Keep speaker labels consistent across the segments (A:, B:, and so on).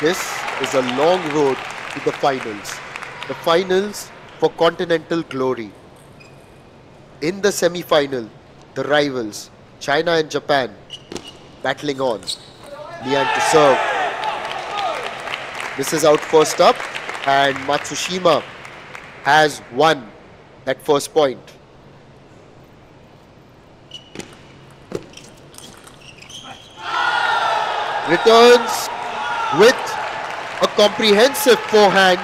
A: This is a long road to the finals. The finals for continental glory. In the semi-final, the rivals, China and Japan, battling on. Liang to serve. This is out first up, and Matsushima has won that first point. Returns with a comprehensive forehand.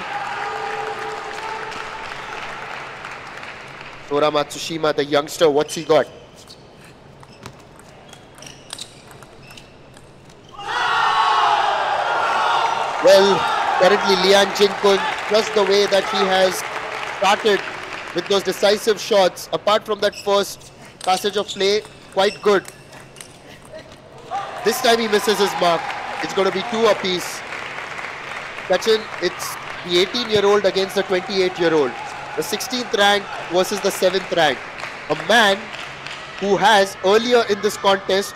A: Sora Matsushima, the youngster, what's he got? Well, currently Liang Jingkun, just the way that he has started with those decisive shots, apart from that first passage of play, quite good. This time he misses his mark. It's going to be 2 apiece. Sachin, it's the 18-year-old against the 28-year-old. The 16th rank versus the 7th rank. A man who has earlier in this contest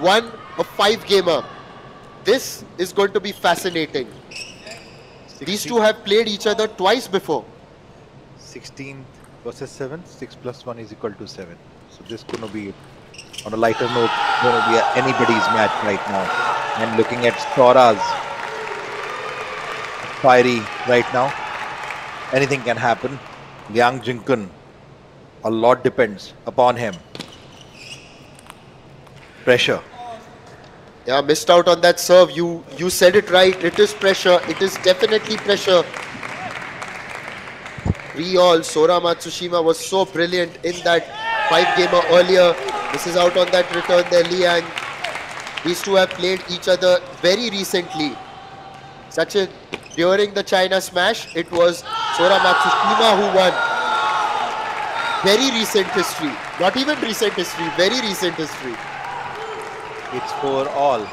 A: won a 5-gamer. This is going to be fascinating.
B: 16.
A: These two have played each other twice before.
B: 16 versus 7, 6 plus 1 is equal to 7. So this is going to be, on a lighter note, going to be anybody's match right now. And looking at Sora's fiery right now, anything can happen. Liang Jingkun, a lot depends upon him. Pressure.
A: Yeah, missed out on that serve. You said it right. It is pressure. It is definitely pressure. Sora Matsushima was so brilliant in that 5-gamer earlier. This is out on that return there, Liang. These two have played each other very recently. Sachin, during the China smash, it was Sora Matsushima who won. Very recent history. Not even recent history, very recent history.
B: It's for all.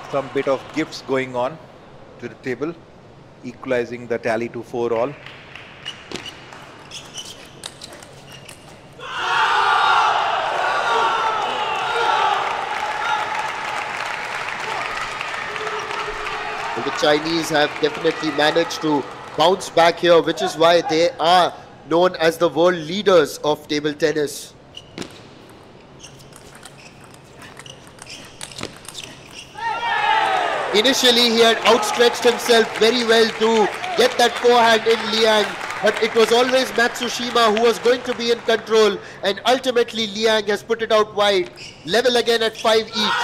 B: Some bit of gifts going on to the table, equalizing the tally to 4 all.
A: The Chinese have definitely managed to bounce back here, which is why they are known as the world leaders of table tennis. Initially, he had outstretched himself very well to get that forehand in Liang, but it was always Matsushima who was going to be in control, and ultimately Liang has put it out wide. Level again at 5 each.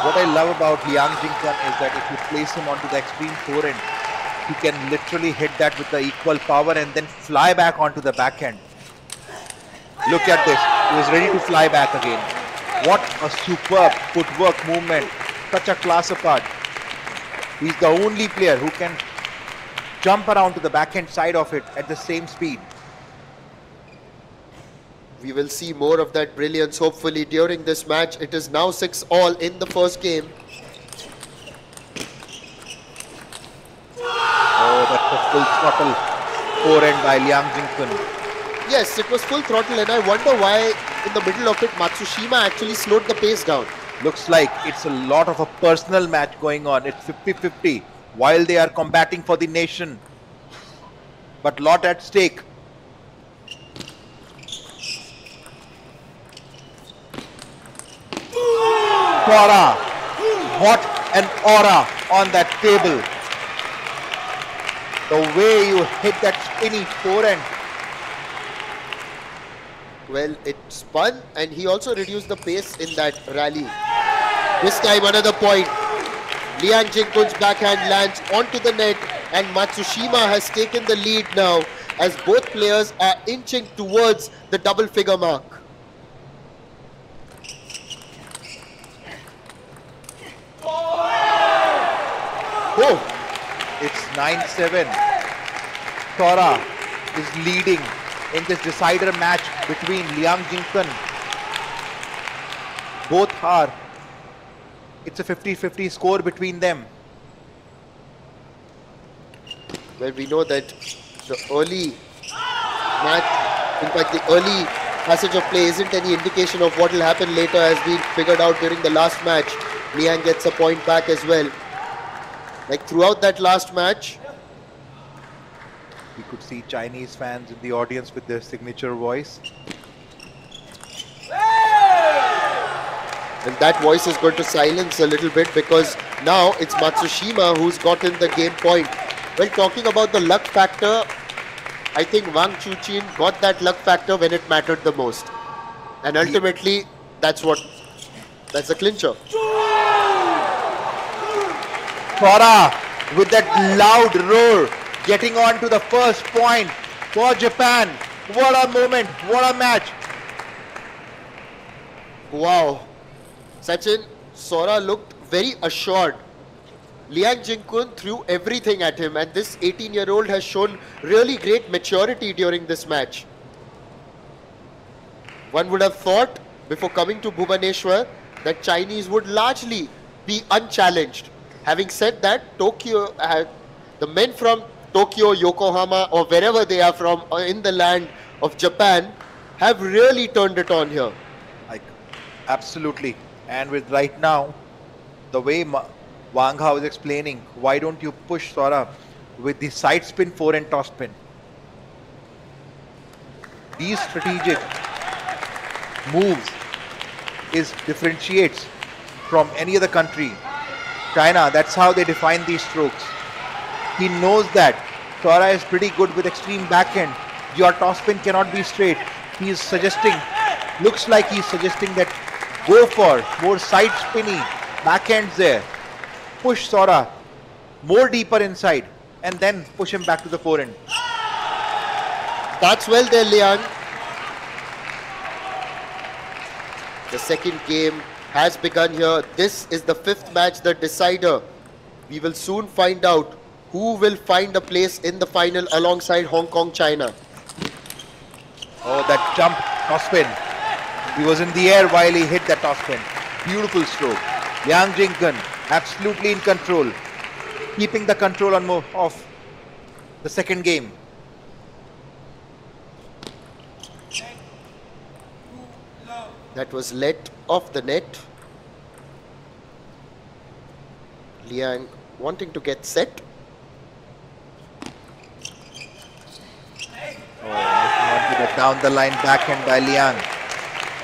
B: What I love about Liang Jingkun is that if you place him onto the extreme forehand, he can literally hit that with the equal power and then fly back onto the backhand. Look at this. He was ready to fly back again. What a superb footwork movement. Such a class apart. He's the only player who can jump around to the backhand side of it at the same speed.
A: We will see more of that brilliance hopefully during this match. It is now 6 all in the first game.
B: Oh, that's a full throttle forehand by Liang Jingkun.
A: Yes, it was full throttle, and I wonder why in the middle of it Matsushima actually slowed the pace down.
B: Looks like it's a lot of a personal match going on. It's 50-50 while they are combating for the nation. But lot at stake. Sora, what an aura on that table. The way you hit that spinny forehand.
A: Well, it spun, and he also reduced the pace in that rally. This time another point. Liang Jingkun's backhand lands onto the net, and Matsushima has taken the lead now as both players are inching towards the double figure mark.
B: Oh, it's 9-7. Sora is leading in this decider match between Liang Jingkun. Both are. It's a 50-50 score between them.
A: Well, we know that the early match, in fact the early passage of play isn't any indication of what will happen later, as we figured out during the last match. Liang gets a point back as well. Like throughout that last match,
B: We could see Chinese fans in the audience with their signature voice.
A: and that voice is going to silence a little bit because now it's Matsushima who's gotten the game point. Well, talking about the luck factor, I think Wang Chuqin got that luck factor when it mattered the most. And ultimately, that's the clincher.
B: Sora with that loud roar, getting on to the first point for Japan. What a moment, what a match.
A: Wow. Sachin, Sora looked very assured. Liang Jingkun threw everything at him, and this 18-year-old has shown really great maturity during this match. One would have thought, before coming to Bhubaneswar, that Chinese would largely be unchallenged. Having said that, Tokyo, the men from Tokyo, Yokohama, or wherever they are from in the land of Japan, have really turned it on here.
B: Like, absolutely. And with right now, the way Wang Hao is explaining, why don't you push Sora with the side spin forehand toss spin? These strategic moves differentiates from any other country. China, that's how they define these strokes. He knows that Sora is pretty good with extreme backhand. Your toss spin cannot be straight. He is suggesting, looks like he's suggesting that go for more side spinny backhands there. Push Sora more deeper inside and then push him back to the forehand.
A: That's well there, Liang. The second game has begun here. This is the fifth match, the decider. We will soon find out who will find a place in the final alongside Hong Kong, China.
B: Oh, that jump toss spin. He was in the air while he hit that toss spin. Beautiful stroke. Liang Jingkun absolutely in control. Keeping the control of the second game.
A: That was let off the net. Liang wanting to get set.
B: Oh, missing onto the down the line backhand by Liang.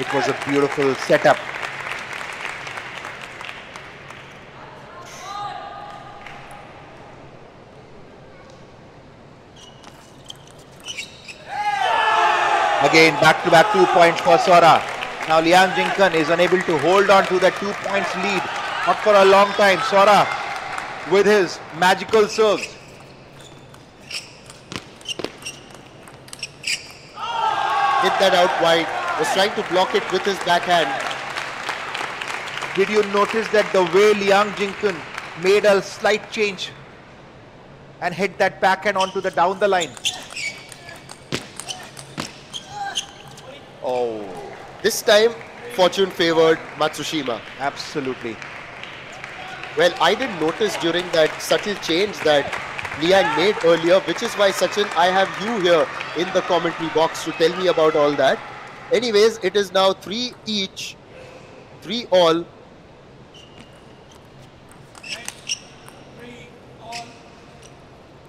B: It was a beautiful setup. Again, back-to-back 2 points for Sora. Now Liang Jingkun is unable to hold on to that 2 points lead. Not for a long time. Sora with his magical serves.
A: Hit that out wide. Was trying to block it with his backhand.
B: Did you notice that the way Liang Jingkun made a slight change and hit that backhand onto the down the line? Oh,
A: This time, fortune favored Matsushima.
B: absolutely.
A: Well, I didn't notice during that subtle change that Liang made earlier, which is why, Sachin, I have you here in the commentary box to tell me about all that. Anyways, it is now 3 each, 3 all.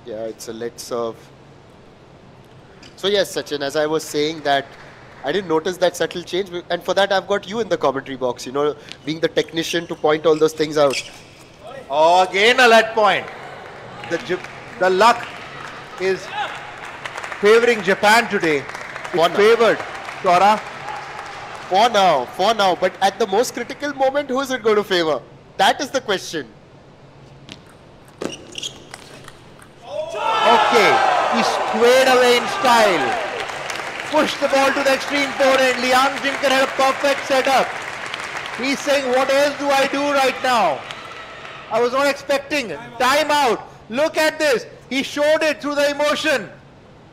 A: Yeah, it's a let serve. So yes, Sachin, as I was saying that I didn't notice that subtle change, and for that I've got you in the commentary box, you know, being the technician to point all those things out.
B: Oh, again a let point. The luck is favoring Japan today.
A: For
B: It's
A: now.
B: favored Sora.
A: For now, but at the most critical moment, who is it going to favor? That is the question.
B: Okay, he squared away in style. Pushed the ball to the extreme forehand. Liang Jingkun had a perfect setup. He's saying, what else do I do right now? I was not expecting. Time out. Look at this. He showed it through the emotion.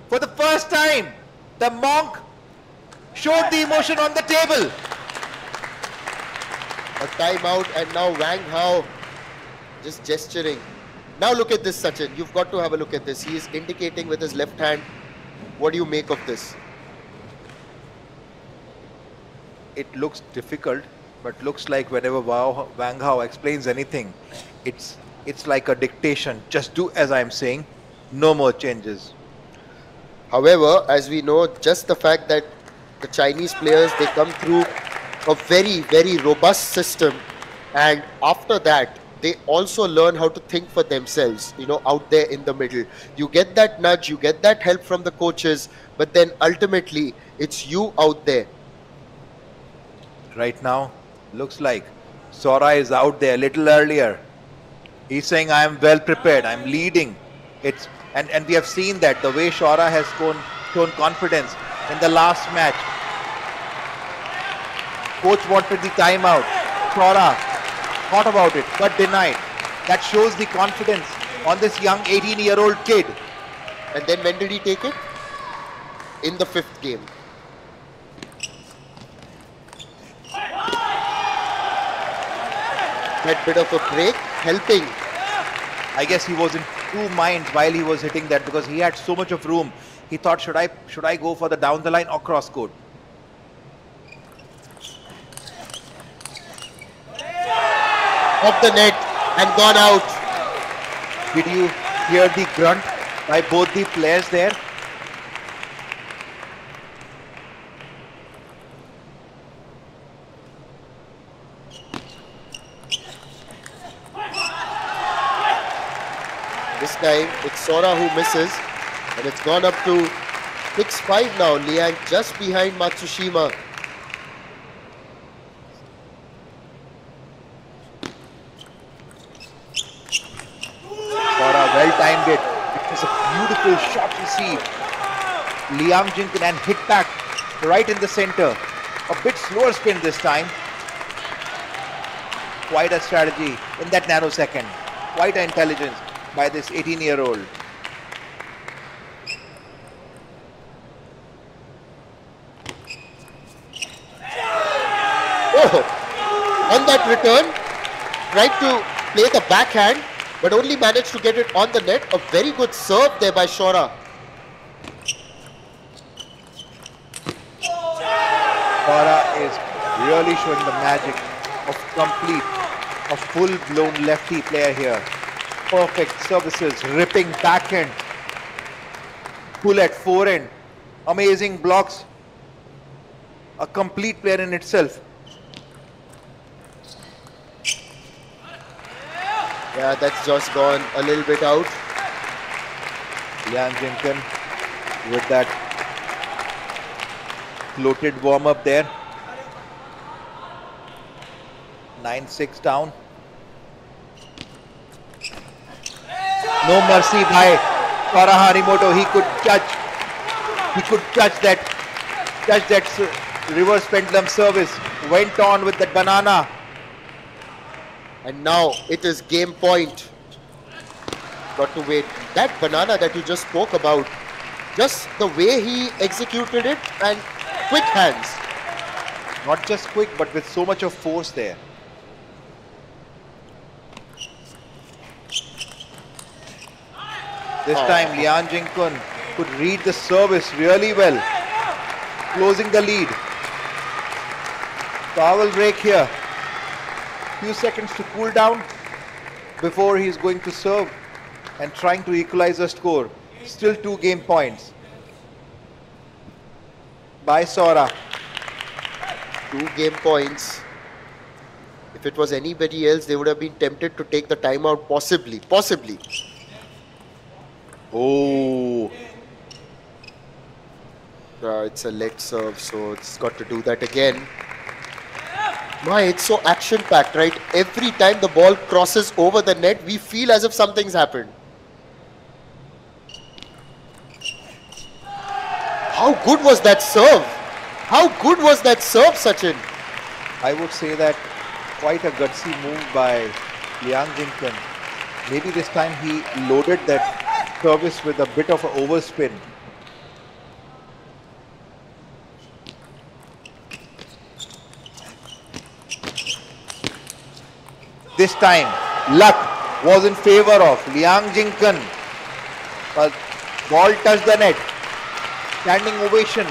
B: For the first time, the monk showed the emotion on the table.
A: A timeout, and now Wang Hao just gesturing. Now look at this, Sachin. You've got to have a look at this. He is indicating with his left hand. What do you make of this?
B: It looks difficult, but looks like whenever Wang Hao explains anything, it's It's like a dictation. Just do as I'm saying. No more changes.
A: However, as we know, just the fact that the Chinese players, they come through a very, very robust system, and after that, they also learn how to think for themselves, out there in the middle. You get that nudge, you get that help from the coaches, but then ultimately, it's you out there.
B: Right now, looks like Sora is out there a little earlier. He's saying, I am well prepared, I'm leading. And we have seen that the way Sora has shown confidence in the last match. Coach wanted the timeout. Sora thought about it but denied. That shows the confidence on this young 18-year-old kid.
A: And then when did he take it? In the 5th game. That bit of a break helping.
B: I guess he was in two minds while he was hitting that, because he had so much of room. He thought, should I go for the down the line or cross court?
A: Off the net and gone out.
B: Did you hear the grunt by both the players there?
A: This time it's Sora who misses, and it's gone up to 6-5 now. Liang just behind Matsushima.
B: Sora well timed it. It was a beautiful shot received. Liang Jingkun and hit back right in the center. A bit slower spin this time. Quite a strategy in that nanosecond. Quite an intelligence by this 18-year-old.
A: Oh, on that return, tried to play the backhand, but only managed to get it on the net. A very good serve there by Sora.
B: Sora is really showing the magic of a full-blown lefty player here. Perfect services, ripping backhand, pull at forehand, amazing blocks. A complete player in itself.
A: Yeah, that's just gone a little bit out.
B: Liang Jingkun with that floated warm-up there. 9-6 down. No mercy by Sora Harimoto. He could judge that reverse pendulum service. Went on with that banana.
A: And now it is game point. Got to wait. That banana that you just spoke about, just the way he executed it, and quick hands.
B: Not just quick, but with so much of force there. This time Liang Jingkun could read the service really well, closing the lead. Foul break here. Few seconds to cool down before he's going to serve and trying to equalize the score. Still 2 game points by Sora.
A: 2 game points. If it was anybody else, they would have been tempted to take the timeout, possibly.
B: Oh,
A: it's a leg serve, so it's got to do that again. My, it's so action-packed, right? Every time the ball crosses over the net, we feel as if something's happened. How good was that serve? How good was that serve, Sachin?
B: I would say that quite a gutsy move by Liang Jingkun. Maybe this time he loaded that service with a bit of an overspin. This time, luck was in favor of Liang Jingkun. But ball touched the net. Standing ovation.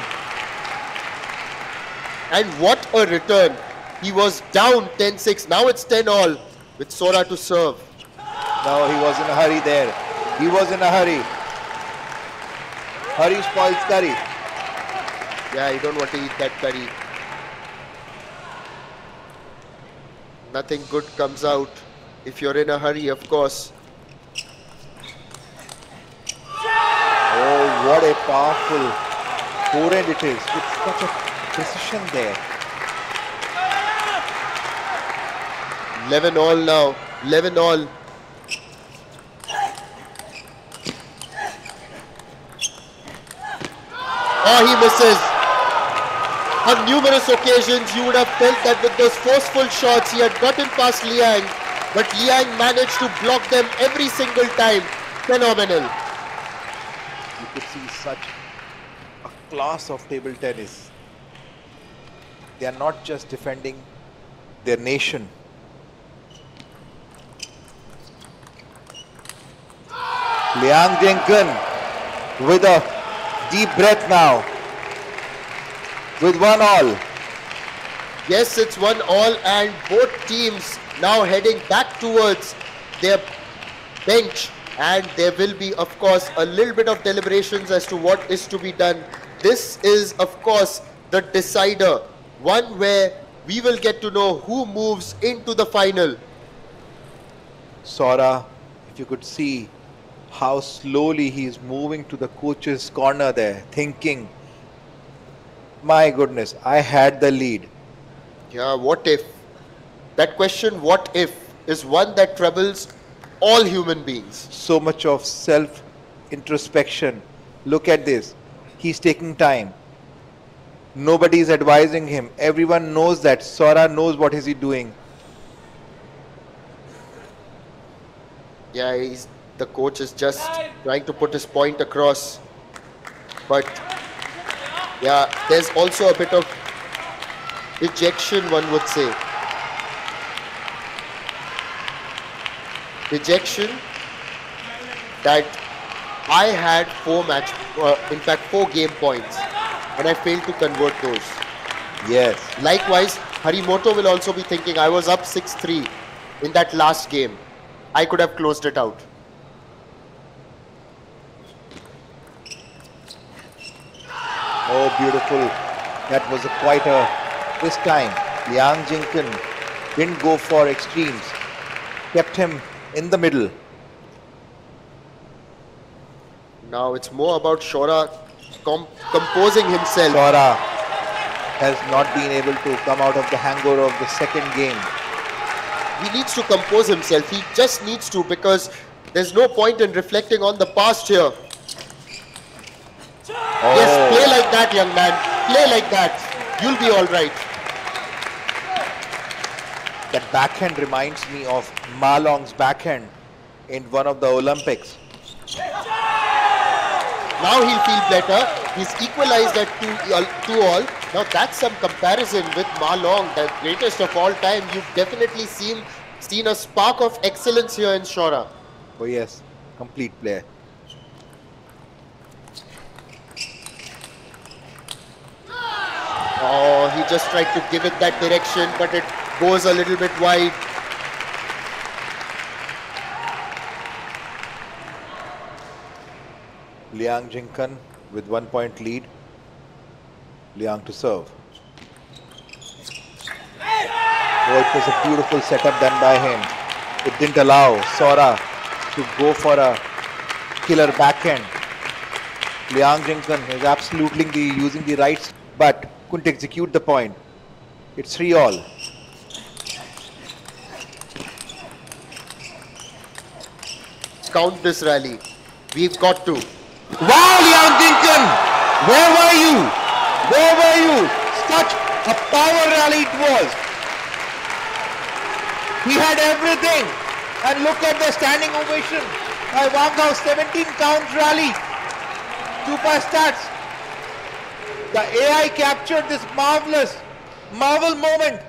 A: And what a return. He was down 10-6. Now it's 10-all with Sora to serve.
B: No, he was in a hurry there. He was in a hurry. Hurry spoils curry.
A: Yeah, you don't want to eat that curry. Nothing good comes out if you're in a hurry, of course.
B: Oh, what a powerful forehand it is, with such a precision there.
A: 11 all now. 11 all. Oh, he misses. On numerous occasions, you would have felt that with those forceful shots, he had gotten past Liang, but Liang managed to block them every single time. Phenomenal.
B: You could see such a class of table tennis. They are not just defending their nation. Liang Jingkun with a deep breath now. With 1 all.
A: Yes, it's 1 all, and both teams now heading back towards their bench, and there will be, of course, a little bit of deliberations as to what is to be done. This is, of course, the decider, one where we will get to know who moves into the final.
B: Sora, if you could see how slowly he is moving to the coach's corner there, thinking, my goodness, I had the lead.
A: Yeah, what if? That question, what if, is one that troubles all human beings.
B: So much of self-introspection. Look at this. He's taking time. Nobody is advising him. Everyone knows that. Sora knows what is he doing.
A: Yeah, the coach is just trying to put his point across. But yeah, there's also a bit of dejection, one would say. Dejection that I had 4 game points and I failed to convert those.
B: Yes.
A: Likewise, Harimoto will also be thinking, I was up 6-3 in that last game. I could have closed it out.
B: Oh, beautiful. That was quite a twist time. Liang Jingkun didn't go for extremes. Kept him in the middle.
A: Now it's more about Sora composing himself.
B: Sora has not been able to come out of the hangover of the second game.
A: He needs to compose himself. He just needs to, because there's no point in reflecting on the past here.
B: Oh.
A: Yes, play like that, young man. Play like that. You'll be all right.
B: That backhand reminds me of Ma Long's backhand in one of the Olympics.
A: Now he'll feel better. He's equalized at 2 all. Now that's some comparison with Ma Long, the greatest of all time. You've definitely seen a spark of excellence here in Sora.
B: Oh yes, complete player.
A: Oh, he just tried to give it that direction, but it goes a little bit wide.
B: Liang Jingkun with 1 point lead. Liang to serve. Oh, it was a beautiful setup done by him. It didn't allow Sora to go for a killer backhand. Liang Jingkun is absolutely using the rights, but couldn't execute the point. It's 3 all.
A: Count this rally. We've got to.
B: Wow, Liang Jingkun! Where were you? Where were you? Such a power rally it was. He had everything. And look at the standing ovation. By Wang Hao, 17 count rally. Super stats. The AI captured this marvel moment.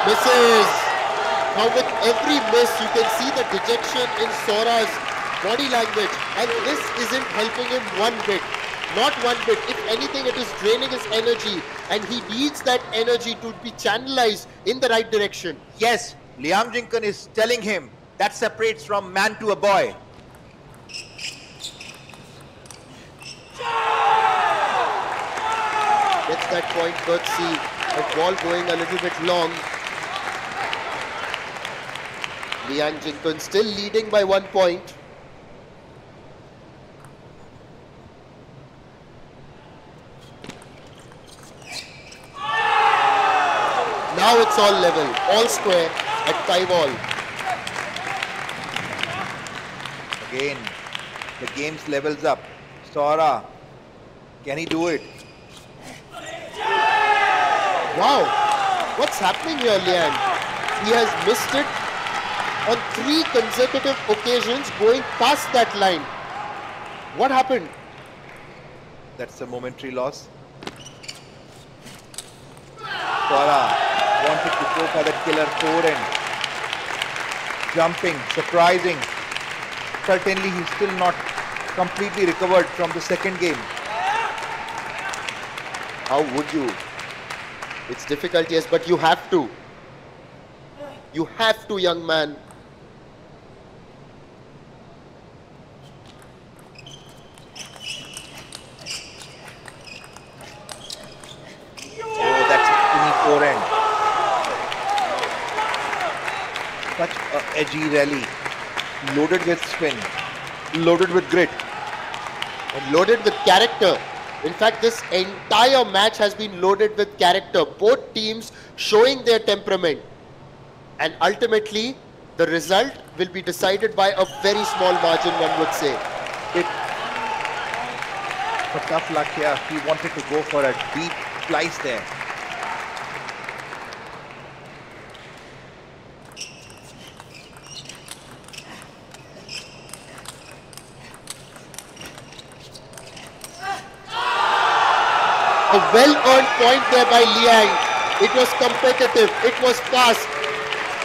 A: Misses. Now with every miss, you can see the dejection in Sora's body language, and this isn't helping him one bit. Not one bit. If anything, it is draining his energy, and he needs that energy to be channelized in the right direction.
B: Yes, Liang Jingkun is telling him that separates from man to a boy.
A: Gets that point courtesy of ball going a little bit long. Liang Jingkun still leading by 1 point. Now it's all level, all square at 5-all.
B: Again, the game's levels up. Sora, can he do it?
A: Wow, what's happening here, Liang? He has missed it on 3 consecutive occasions going past that line. What happened?
B: That's a momentary loss. Sora wanted to go for that killer forehand. Jumping, surprising. Certainly he's still not completely recovered from the second game.
A: How would you? It's difficult, yes, but you have to. You have to, young man.
B: Oh, that's a skinny forehand. Such a edgy rally. Loaded with spin. Loaded with grit.
A: And loaded with character. In fact, this entire match has been loaded with character. Both teams showing their temperament. And ultimately, the result will be decided by a very small margin, one would say.
B: For tough luck here, he wanted to go for a deep slice there.
A: A well-earned point there by Liang. It was competitive, it was fast.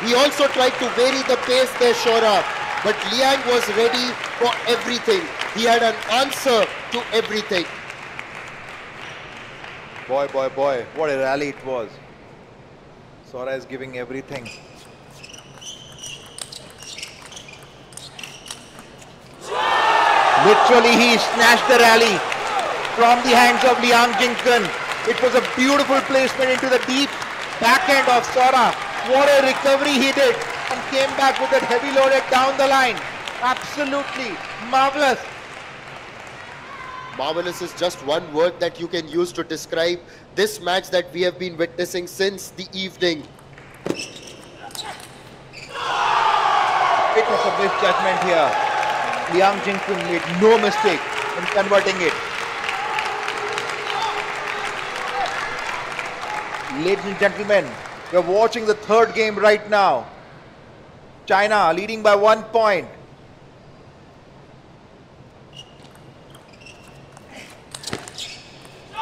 A: He also tried to vary the pace there, Sora. But Liang was ready for everything. He had an answer to everything.
B: Boy, boy, boy, what a rally it was. Sora is giving everything. Literally, he snatched the rally from the hands of Liang Jingkun. It was a beautiful placement into the deep backhand of Sora. What a recovery he did and came back with that heavy loaded down the line. Absolutely marvelous.
A: Marvelous is just one word that you can use to describe this match that we have been witnessing since the evening.
B: It was a misjudgment here. Liang Jingkun made no mistake in converting it. Ladies and gentlemen, we're watching the third game right now. China leading by 1 point.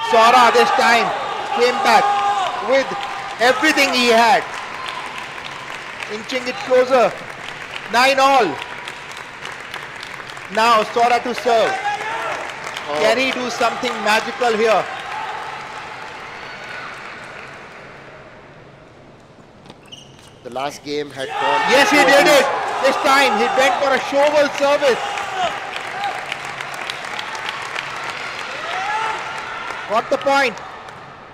B: Sora this time came back with everything he had. Inching it closer. 9-all. Now Sora to serve. Can he do something magical here?
A: The last game had gone...
B: Yes, he did it. This time he went for a shovel service. Got the point.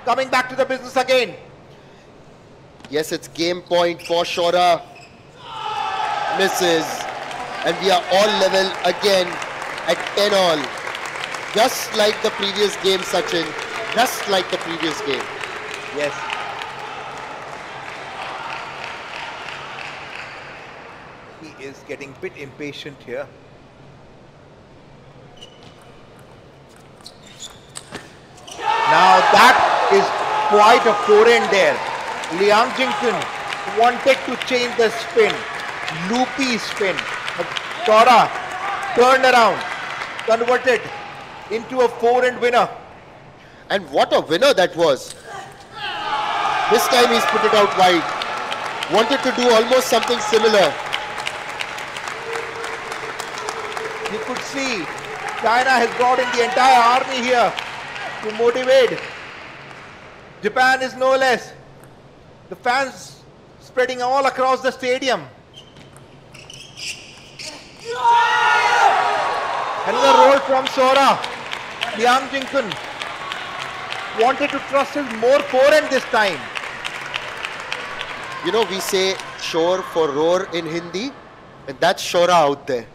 B: Coming back to the business again.
A: Yes, it's game point for Sora. Misses. And we are all level again at 10-all. Just like the previous game, Sachin. Just like the previous game.
B: Yes. He is getting a bit impatient here. Now that is quite a forehand there. Liang Jingkun wanted to change the spin. Loopy spin. But Sora turned around, converted into a forehand winner.
A: And what a winner that was. This time he's put it out wide. Wanted to do almost something similar.
B: You could see China has brought in the entire army here to motivate. Japan is no less. The fans spreading all across the stadium. Another roll from Sora. Liang Jingkun wanted to trust his more forehand this time.
A: You know, we say shore for roar in Hindi, and that's Sora out there.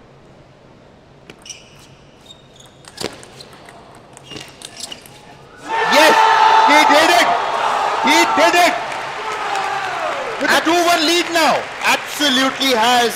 B: Yes, he did it. He did it. With a 2-1 lead now.
A: Absolutely has.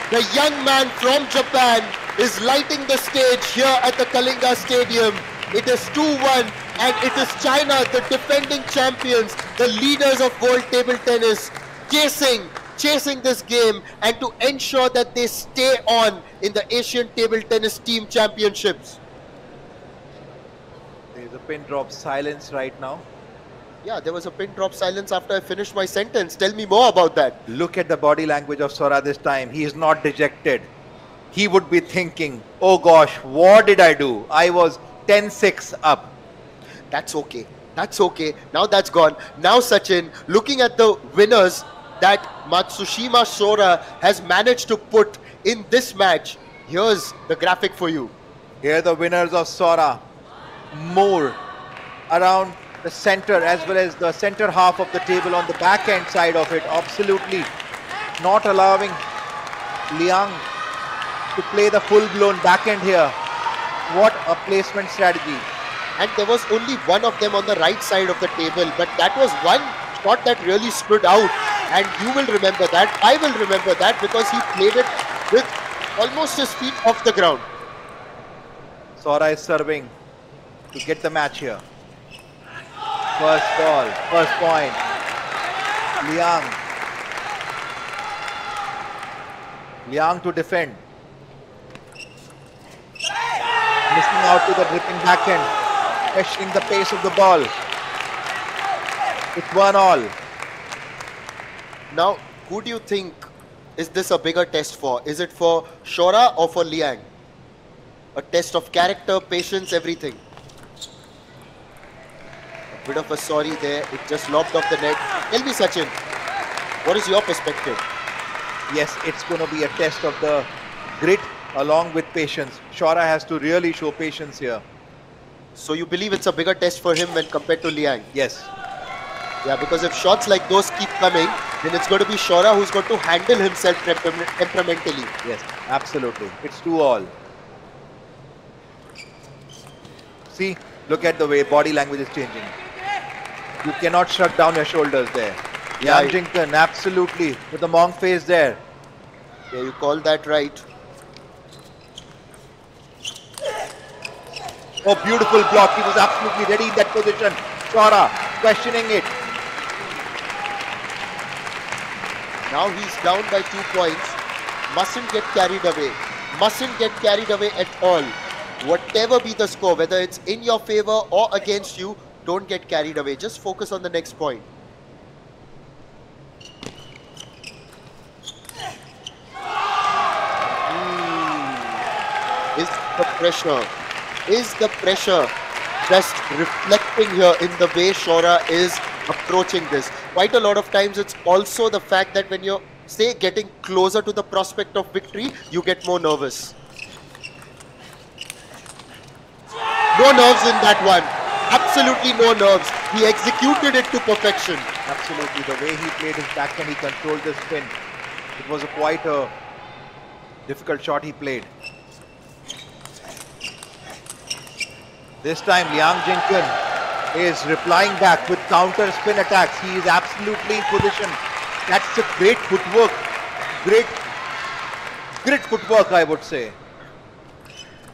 A: The young man from Japan is lighting the stage here at the Kalinga Stadium. It is 2-1 and it is China, the defending champions, the leaders of world table tennis, chasing this game and to ensure that they stay on in the Asian Table Tennis Team Championships.
B: There's a pin drop silence right now.
A: Yeah, there was a pin drop silence after I finished my sentence. Tell me more about that.
B: Look at the body language of Sora this time. He is not dejected. He would be thinking, oh gosh, what did I do? I was 10-6 up.
A: That's okay. That's okay. Now that's gone. Now Sachin, looking at the winners that Matsushima Sora has managed to put in this match, here's the graphic for you.
B: Here are the winners of Sora. More around the center as well as the center half of the table on the backhand side of it. Absolutely not allowing Liang to play the full-blown backhand here. What a placement strategy.
A: And there was only one of them on the right side of the table, but that was one shot that really stood out. And you will remember that. I will remember that because he played it with almost his feet off the ground.
B: Sora is serving to get the match here. First ball, first point. Liang to defend. Missing out to the dripping backhand. Questioning the pace of the ball. It's 1-1.
A: Now, who do you think is this a bigger test for? Is it for Sora or for Liang? A test of character, patience, everything. A bit of a sorry there. It just lobbed off the net. Tell me, Sachin, what is your perspective?
B: Yes, it's going to be a test of the grit along with patience. Sora has to really show patience here.
A: So you believe it's a bigger test for him when compared to Liang?
B: Yes.
A: Yeah, because if shots like those keep coming, then it's going to be Sora who's going to handle himself temperamentally.
B: Yes, absolutely. It's 2-2. See, look at the way body language is changing. You cannot shrug down your shoulders there.
A: Yeah,
B: Liang Jingkun, absolutely, with the monk face there.
A: Yeah, you call that right.
B: Oh, beautiful block. He was absolutely ready in that position. Sora questioning it.
A: Now he's down by 2 points. Mustn't get carried away. Mustn't get carried away at all. Whatever be the score, whether it's in your favor or against you, don't get carried away. Just focus on the next point. Is the pressure just reflecting here in the way Sora is approaching this? Quite a lot of times it's also the fact that when you're, say, getting closer to the prospect of victory, you get more nervous. No nerves in that one. Absolutely no nerves. He executed it to perfection.
B: Absolutely. The way he played his backhand, he controlled the spin. It was quite a difficult shot he played. This time Liang Jingkun is replying back with counter spin attacks. He is absolutely in position. That's a great footwork. Great footwork, I would say.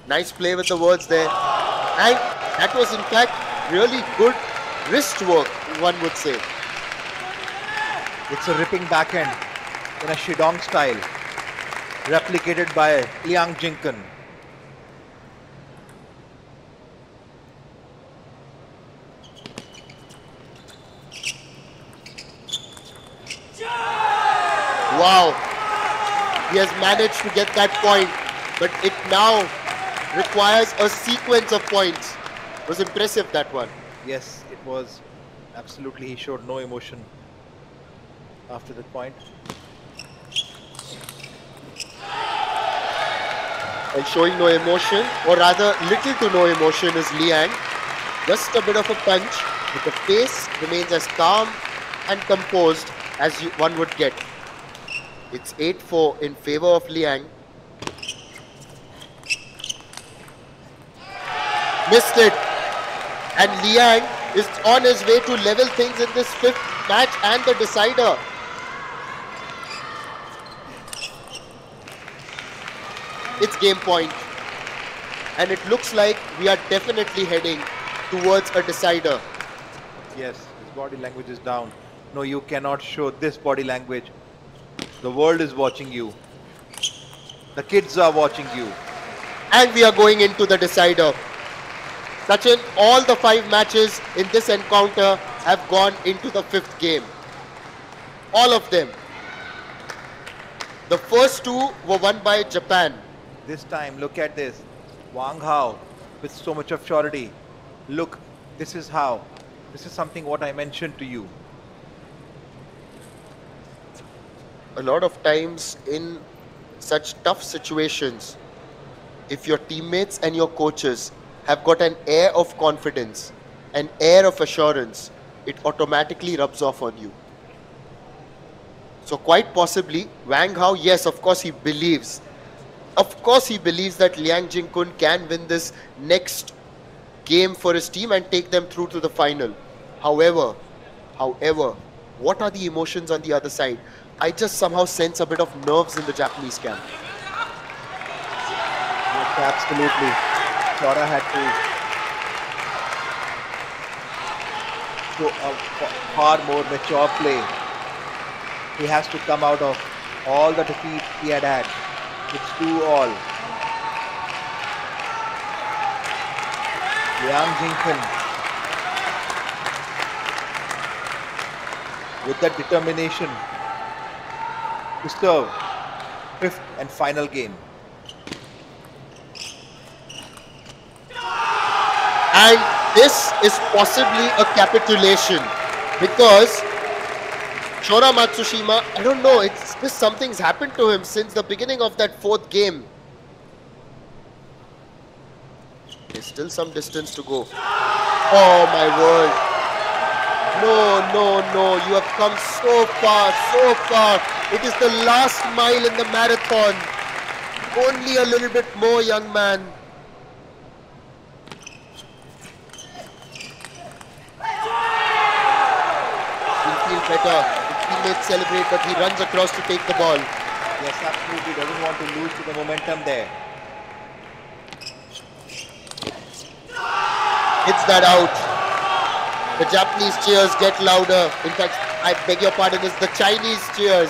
A: Nice play with the words there. And that was in fact really good wrist work, one would say.
B: It's a ripping backhand in a Shidong style, replicated by Liang Jingkun.
A: Wow, he has managed to get that point, but it now requires a sequence of points. It was impressive, that one.
B: Yes, it was. Absolutely, he showed no emotion after that point.
A: And showing no emotion, or rather little to no emotion, is Liang. Just a bit of a punch, but the face remains as calm and composed as one would get. It's 8-4 in favor of Liang. Missed it. And Liang is on his way to level things in this fifth match and the decider. It's game point. And it looks like we are definitely heading towards a decider.
B: Yes, his body language is down. No, you cannot show this body language. The world is watching you. The kids are watching you.
A: And we are going into the decider. Sachin, all the 5 matches in this encounter have gone into the 5th game. All of them. The first 2 were won by Japan.
B: This time, look at this. Wang Hao with so much of surety. Look, this is how. This is something what I mentioned to you.
A: A lot of times in such tough situations, if your teammates and your coaches have got an air of confidence, an air of assurance, it automatically rubs off on you. So quite possibly, Wang Hao, yes, of course he believes. Of course he believes that Liang Jingkun can win this next game for his team and take them through to the final. However, what are the emotions on the other side? I just somehow sense a bit of nerves in the Japanese camp.
B: Yes, absolutely. Sora had to show a far more mature play. He has to come out of all the defeats he had had. It's 2-all. Liang Jingkun with that determination to serve 5th and final game.
A: And this is possibly a capitulation because Sora Matsushima, I don't know, it's just something's happened to him since the beginning of that 4th game. There's still some distance to go. Oh my word. No, you have come so far. It is the last mile in the marathon. Only a little bit more, young man. He'll feel better. His teammates celebrate, but he runs across to take the ball.
B: Yes, absolutely. Doesn't want to lose to the momentum there.
A: Hits that out. The Japanese cheers get louder. In fact, I beg your pardon, it's the Chinese cheers.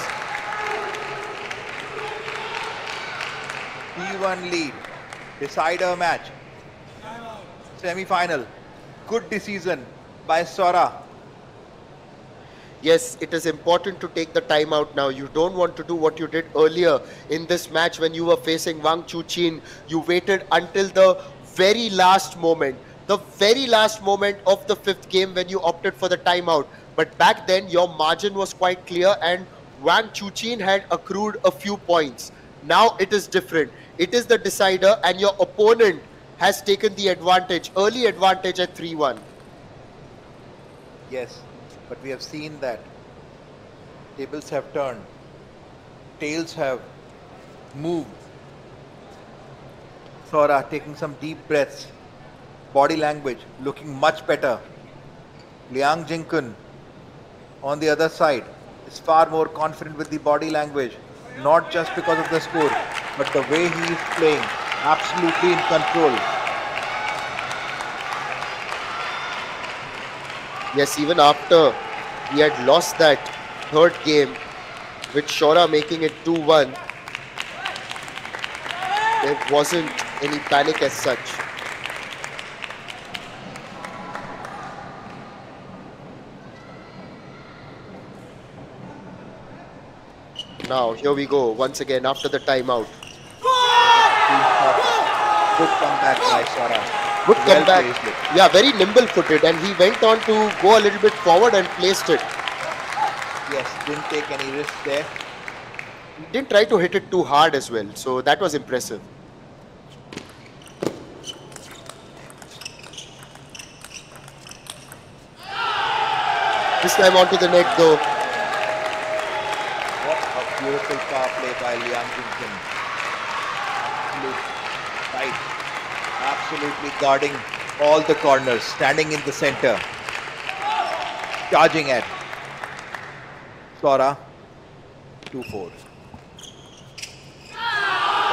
B: T1 lead. Decider match. Semi-final. Good decision by Sora.
A: Yes, it is important to take the timeout now. You don't want to do what you did earlier in this match when you were facing Wang Chuqin. You waited until the very last moment. The very last moment of the 5th game when you opted for the timeout. But back then, your margin was quite clear and Wang Chuqin had accrued a few points. Now it is different. It is the decider and your opponent has taken the advantage, early advantage at 3-1.
B: Yes, but we have seen that tables have turned. Tails have moved. Sora taking some deep breaths. Body language looking much better. Liang Jingkun on the other side is far more confident with the body language, not just because of the score, but the way he is playing, absolutely in control.
A: Yes, even after he had lost that 3rd game, with Sora making it 2-1, there wasn't any panic as such. Now, here we go, once again, after the timeout.
B: Good comeback by Sora.
A: Good
B: Well
A: comeback.
B: placed it.
A: Yeah, very nimble-footed, and he went on to go a little bit forward and placed it.
B: Yes, didn't take any risk there.
A: He didn't try to hit it too hard as well, so that was impressive. This time onto the net though.
B: What a beautiful power play by Liang Jingkun. Right. Absolutely guarding all the corners, standing in the center. Charging at Sora. 2-4.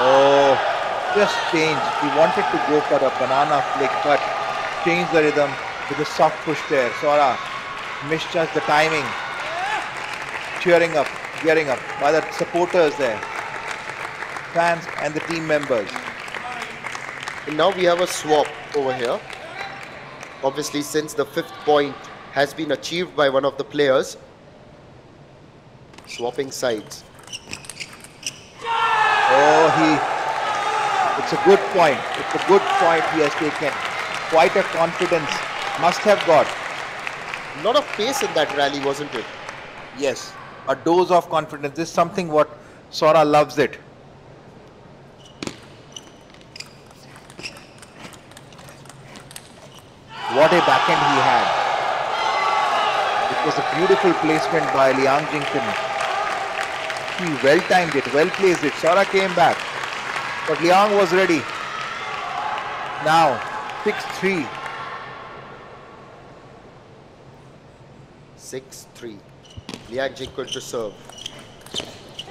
B: Oh, just changed. He wanted to go for a banana flick, but changed the rhythm with a soft push there. Sora misjudged the timing. Cheering up, gearing up by the supporters there, fans and the team members.
A: And now we have a swap over here. Obviously, since the 5th point has been achieved by one of the players. Swapping sides.
B: Oh, it's a good point. It's a good point he has taken. Quite a confidence must have got.
A: A lot of pace in that rally, wasn't it?
B: Yes, a dose of confidence. This is something what Sora loves it. What a backhand he had. It was a beautiful placement by Liang Jingkun. He well timed it, well placed it. Sora came back, but Liang was ready. Now 6-3.
A: 6-3. Liang Jingkun to serve.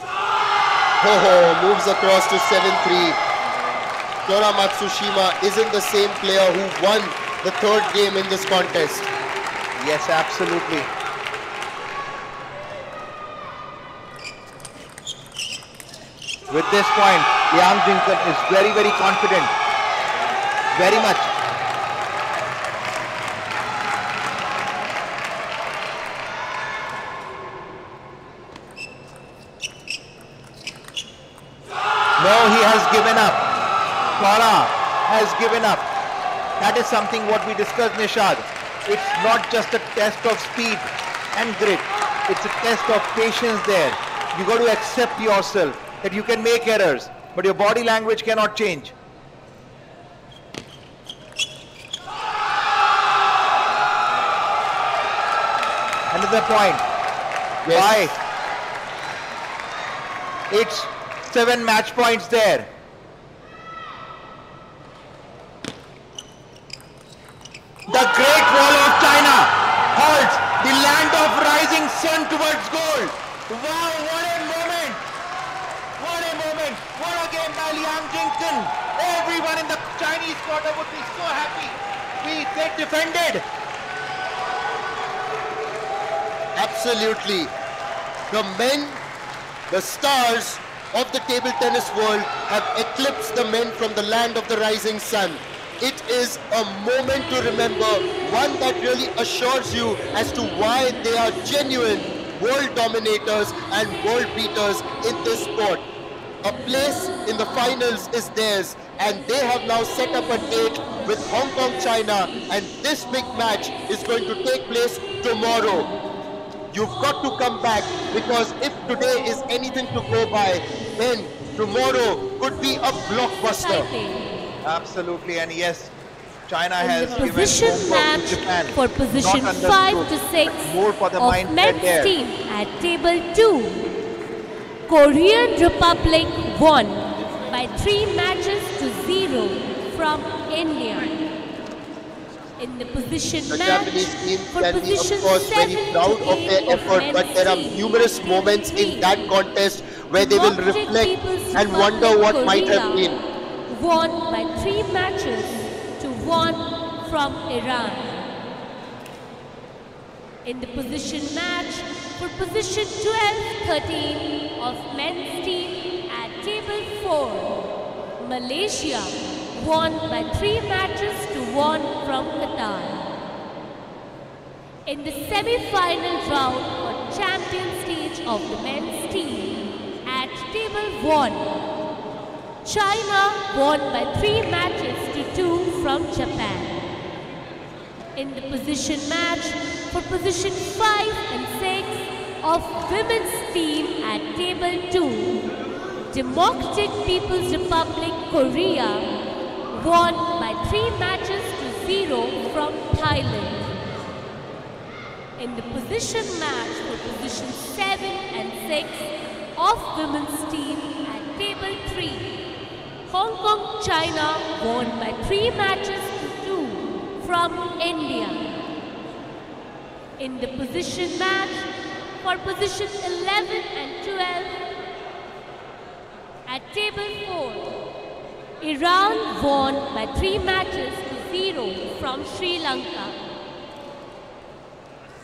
A: Oh, moves across to 7-3. Sora Matsushima isn't the same player who won the 3rd game in this contest.
B: Yes, absolutely. With this point, Liang Jingkun is very, very confident. Very much. No, he has given up. Sora has given up. That is something what we discussed, Nishad. It's not just a test of speed and grit. It's a test of patience there. You got to accept yourself that you can make errors, but your body language cannot change. Another point.
A: Yes.
B: Why? It's 7 match points there. The Great Wall of China halts the land of rising sun towards gold. Wow, what a moment! What a moment! What a game by Liang Jingkun. Everyone in the Chinese quarter would be so happy. They defended.
A: Absolutely. The men, the stars of the table tennis world have eclipsed the men from the land of the rising sun. It is a moment to remember, one that really assures you as to why they are genuine world dominators and world beaters in this sport. A place in the finals is theirs, and they have now set up a date with Hong Kong, China, and this big match is going to take place tomorrow. You've got to come back, because if today is anything to go by, then tomorrow could be a blockbuster.
B: Absolutely, and yes, China
C: In
B: has
C: the
B: given
C: position
B: homework to
C: match
B: Japan.
C: for position
B: Not
C: 5 to
B: understood,
C: 6
B: but more for the
C: of
B: mindset
C: men's
B: there.
C: team at table 2. Korean Republic won by 3 matches to 0 from India. In the position
A: The
C: match
A: Japanese team
C: for
A: can be, of
C: position
A: course, very
C: 7
A: proud
C: to
A: of
C: 8
A: their effort, but
C: men's
A: there are
C: team
A: numerous
C: at
A: moments
C: table
A: in
C: 3.
A: that contest where they will
C: Democratic
A: reflect
C: People's
A: and wonder
C: Republic
A: what might have
C: Korea
A: been.
C: won by 3 matches to 1 from Iran. In the position match for position 12-13 of men's team at table 4, Malaysia won by 3 matches to 1 from Qatar. In the semi-final round for champion stage of the men's team at table 1, China won by 3 matches to 2 from Japan. In the position match for position 5 and 6 of women's team at table 2, Democratic People's Republic Korea won by 3 matches to 0 from Thailand. In the position match for position 7 and 6 of women's team at table 3, Hong Kong, China won by 3 matches to 2 from India. In the position match for position 11 and 12 at table 4, Iran won by 3 matches to 0 from Sri Lanka.